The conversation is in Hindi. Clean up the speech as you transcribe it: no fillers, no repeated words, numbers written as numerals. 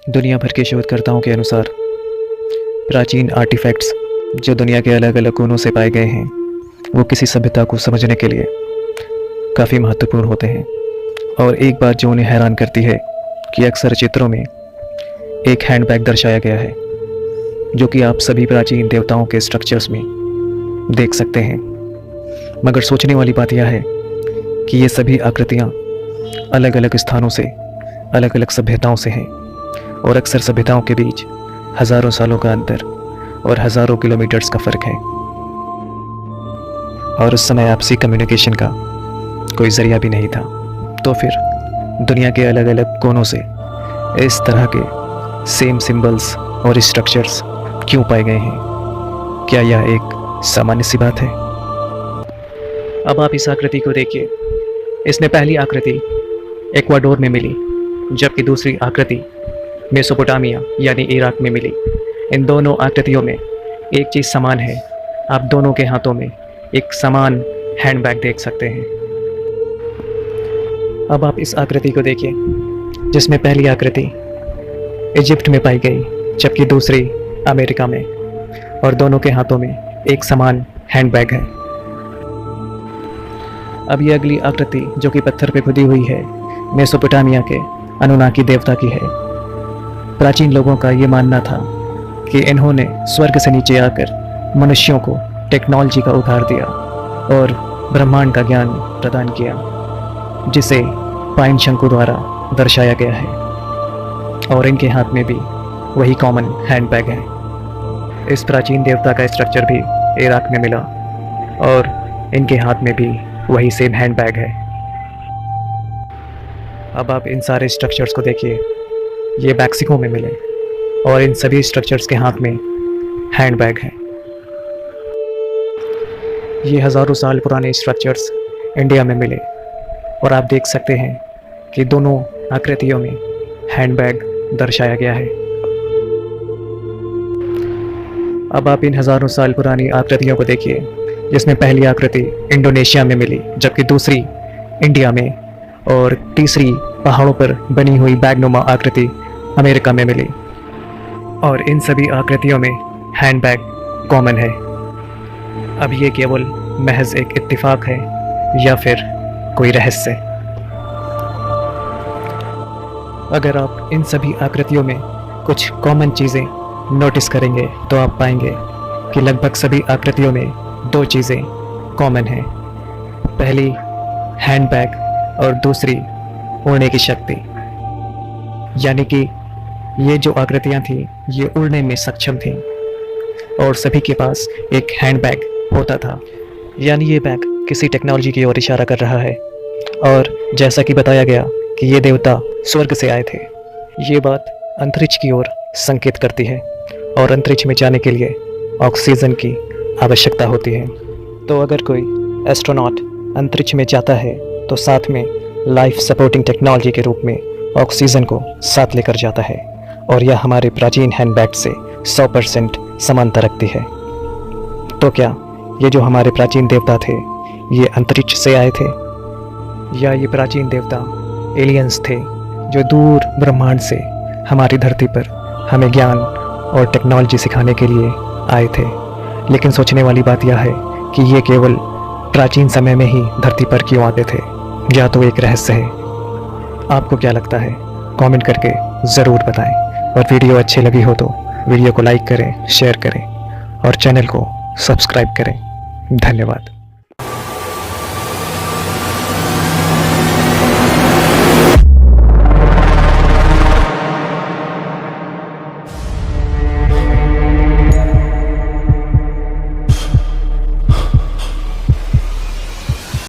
दुनिया भर के शोधकर्ताओं के अनुसार प्राचीन आर्टिफैक्ट्स जो दुनिया के अलग अलग कोनों से पाए गए हैं वो किसी सभ्यता को समझने के लिए काफ़ी महत्वपूर्ण होते हैं। और एक बात जो उन्हें हैरान करती है कि अक्सर चित्रों में एक हैंडबैग दर्शाया गया है जो कि आप सभी प्राचीन देवताओं के स्ट्रक्चर्स में देख सकते हैं। मगर सोचने वाली बात यह है कि ये सभी आकृतियाँ अलग अलग स्थानों से, अलग अलग सभ्यताओं से हैं और अक्सर सभ्यताओं के बीच हज़ारों सालों का अंतर और हज़ारों किलोमीटर्स का फ़र्क है। और उस समय आपसी कम्युनिकेशन का कोई ज़रिया भी नहीं था। तो फिर दुनिया के अलग अलग कोनों से इस तरह के सेम सिंबल्स और स्ट्रक्चर्स क्यों पाए गए हैं? क्या यह एक सामान्य सी बात है? अब आप इस आकृति को देखिए। इसमें पहली आकृति इक्वाडोर में मिली, जबकि दूसरी आकृति मेसोपोटामिया यानी इराक में मिली। इन दोनों आकृतियों में एक चीज़ समान है। आप दोनों के हाथों में एक समान हैंडबैग देख सकते हैं। अब आप इस आकृति को देखिए, जिसमें पहली आकृति इजिप्ट में पाई गई, जबकि दूसरी अमेरिका में, और दोनों के हाथों में एक समान हैंडबैग है। अब ये अगली आकृति जो कि पत्थर पे खुदी हुई है, मेसोपोटामिया के अनुनाकी देवता की है। प्राचीन लोगों का ये मानना था कि इन्होंने स्वर्ग से नीचे आकर मनुष्यों को टेक्नोलॉजी का उपहार दिया और ब्रह्मांड का ज्ञान प्रदान किया, जिसे पाइन शंकु द्वारा दर्शाया गया है। और इनके हाथ में भी वही कॉमन हैंडबैग है। इस प्राचीन देवता का स्ट्रक्चर भी इराक में मिला और इनके हाथ में भी वही सेम हैंडबैग है। अब आप इन सारे स्ट्रक्चर्स को देखिए। ये मैक्सिको में मिले और इन सभी स्ट्रक्चर्स के हाथ में हैंडबैग है। ये हज़ारों साल पुराने स्ट्रक्चर्स इंडिया में मिले और आप देख सकते हैं कि दोनों आकृतियों में हैंडबैग दर्शाया गया है। अब आप इन हज़ारों साल पुरानी आकृतियों को देखिए, जिसमें पहली आकृति इंडोनेशिया में मिली, जबकि दूसरी इंडिया में, और तीसरी पहाड़ों पर बनी हुई बैगनुमा आकृति अमेरिका में मिली। और इन सभी आकृतियों में हैंडबैग कॉमन है। अब ये केवल महज एक इत्तेफाक है या फिर कोई रहस्य? अगर आप इन सभी आकृतियों में कुछ कॉमन चीज़ें नोटिस करेंगे तो आप पाएंगे कि लगभग सभी आकृतियों में दो चीज़ें कॉमन हैं। पहली हैंडबैग और दूसरी उड़ने की शक्ति। यानी कि ये जो आकृतियाँ थीं ये उड़ने में सक्षम थीं और सभी के पास एक हैंडबैग होता था। यानी ये बैग किसी टेक्नोलॉजी की ओर इशारा कर रहा है। और जैसा कि बताया गया कि ये देवता स्वर्ग से आए थे, ये बात अंतरिक्ष की ओर संकेत करती है और अंतरिक्ष में जाने के लिए ऑक्सीजन की आवश्यकता होती है। तो अगर कोई एस्ट्रोनॉट अंतरिक्ष में जाता है तो साथ में लाइफ सपोर्टिंग टेक्नोलॉजी के रूप में ऑक्सीजन को साथ लेकर जाता है, और यह हमारे प्राचीन हैंडबैग से 100% समानता रखती है। तो क्या ये जो हमारे प्राचीन देवता थे ये अंतरिक्ष से आए थे, या ये प्राचीन देवता एलियंस थे जो दूर ब्रह्मांड से हमारी धरती पर हमें ज्ञान और टेक्नोलॉजी सिखाने के लिए आए थे? लेकिन सोचने वाली बात यह है कि ये केवल प्राचीन समय में ही धरती पर क्यों आते थे, या तो एक रहस्य है। आपको क्या लगता है? कमेंट करके ज़रूर बताएं। और वीडियो अच्छी लगी हो तो वीडियो को लाइक करें, शेयर करें और चैनल को सब्सक्राइब करें। धन्यवाद।